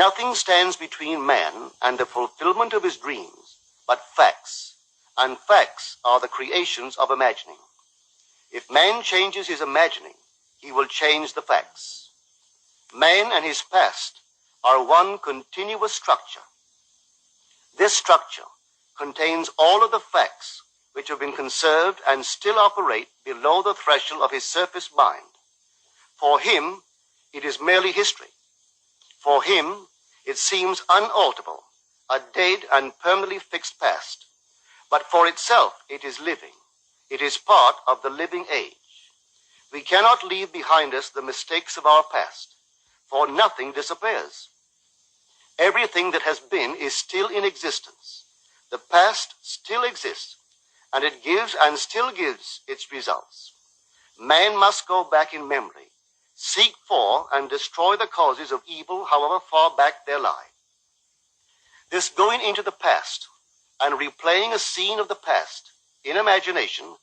Nothing stands between man and the fulfillment of his dreams but facts, and facts are the creations of imagining. If man changes his imagining, he will change the facts. Man and his past are one continuous structure. This structure contains all of the facts which have been conserved and still operate below the threshold of his surface mind. For him, it is merely history. For him, it seems unalterable, a dead and permanently fixed past. But for itself, it is living. It is part of the living age. We cannot leave behind us the mistakes of our past, for nothing disappears. Everything that has been is still in existence. The past still exists, and it gives and still gives its results. Man must go back in memory, seek for and destroy the causes of evil, however far back they lie. This going into the past and replaying a scene of the past in imagination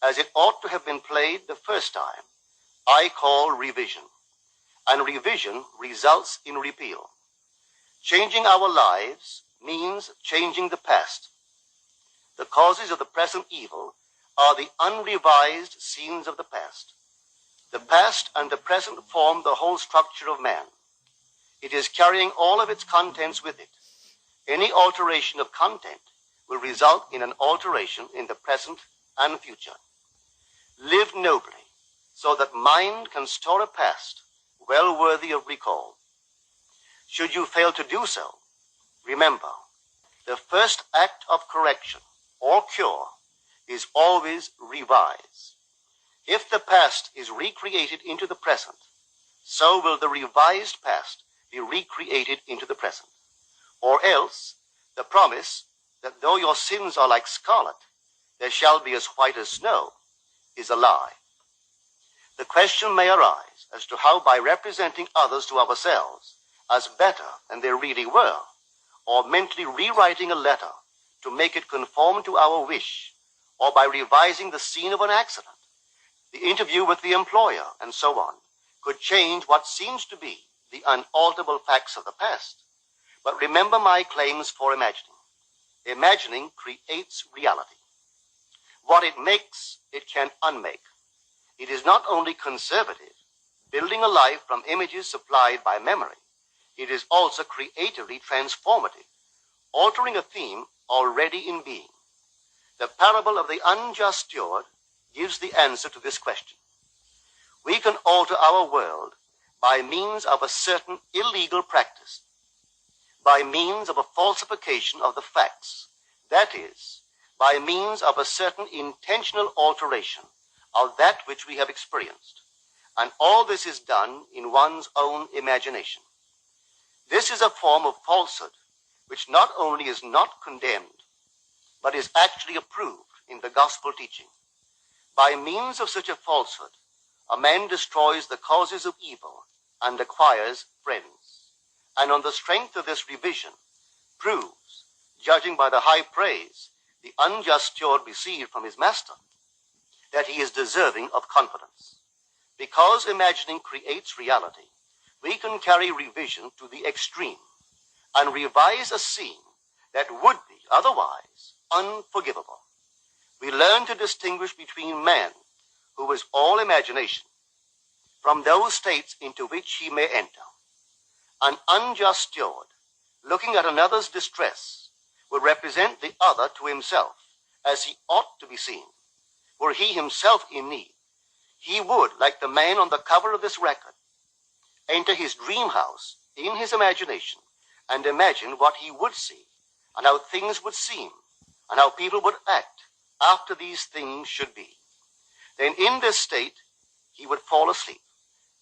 as it ought to have been played the first time, I call revision. And revision results in repeal. Changing our lives means changing the past. The causes of the present evil are the unrevised scenes of the past. The past and the present form the whole structure of man. It is carrying all of its contents with it. Any alteration of content will result in an alteration in the present and future. Live nobly, so that mind can store a past well worthy of recall. Should you fail to do so, remember, the first act of correction or cure is always revise. If the past is recreated into the present, so will the revised past be recreated into the present. Or else, the promise that though your sins are like scarlet, they shall be as white as snow, is a lie. The question may arise as to how by representing others to ourselves as better than they really were, or mentally rewriting a letter to make it conform to our wish, or by revising the scene of an accident, the interview with the employer, and so on, could change what seems to be the unalterable facts of the past. But remember my claims for imagining. Imagining creates reality. What it makes, it can unmake. It is not only conservative, building a life from images supplied by memory. It is also creatively transformative, altering a theme already in being. The parable of the unjust steward gives the answer to this question. We can alter our world by means of a certain illegal practice, by means of a falsification of the facts, that is, by means of a certain intentional alteration of that which we have experienced. And all this is done in one's own imagination. This is a form of falsehood which not only is not condemned, but is actually approved in the gospel teaching. By means of such a falsehood, a man destroys the causes of evil and acquires friends. And on the strength of this revision, proves, judging by the high praise the unjust steward received from his master, that he is deserving of confidence. Because imagining creates reality, we can carry revision to the extreme and revise a scene that would be otherwise unforgivable. We learn to distinguish between man, who is all imagination, from those states into which he may enter. An unjust steward, looking at another's distress, will represent the other to himself as he ought to be seen. Were he himself in need, he would, like the man on the cover of this record, enter his dream house in his imagination and imagine what he would see and how things would seem and how people would act after these things should be. Then in this state, he would fall asleep,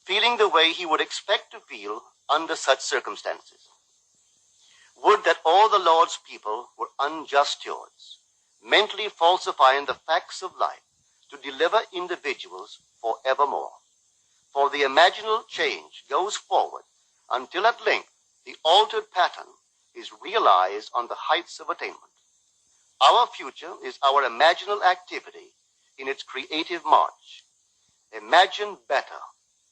feeling the way he would expect to feel under such circumstances. Would that all the Lord's people were unjust stewards, mentally falsifying the facts of life to deliver individuals forevermore. For the imaginal change goes forward until at length the altered pattern is realized on the heights of attainment. Our future is our imaginal activity in its creative march. Imagine better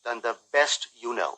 than the best you know.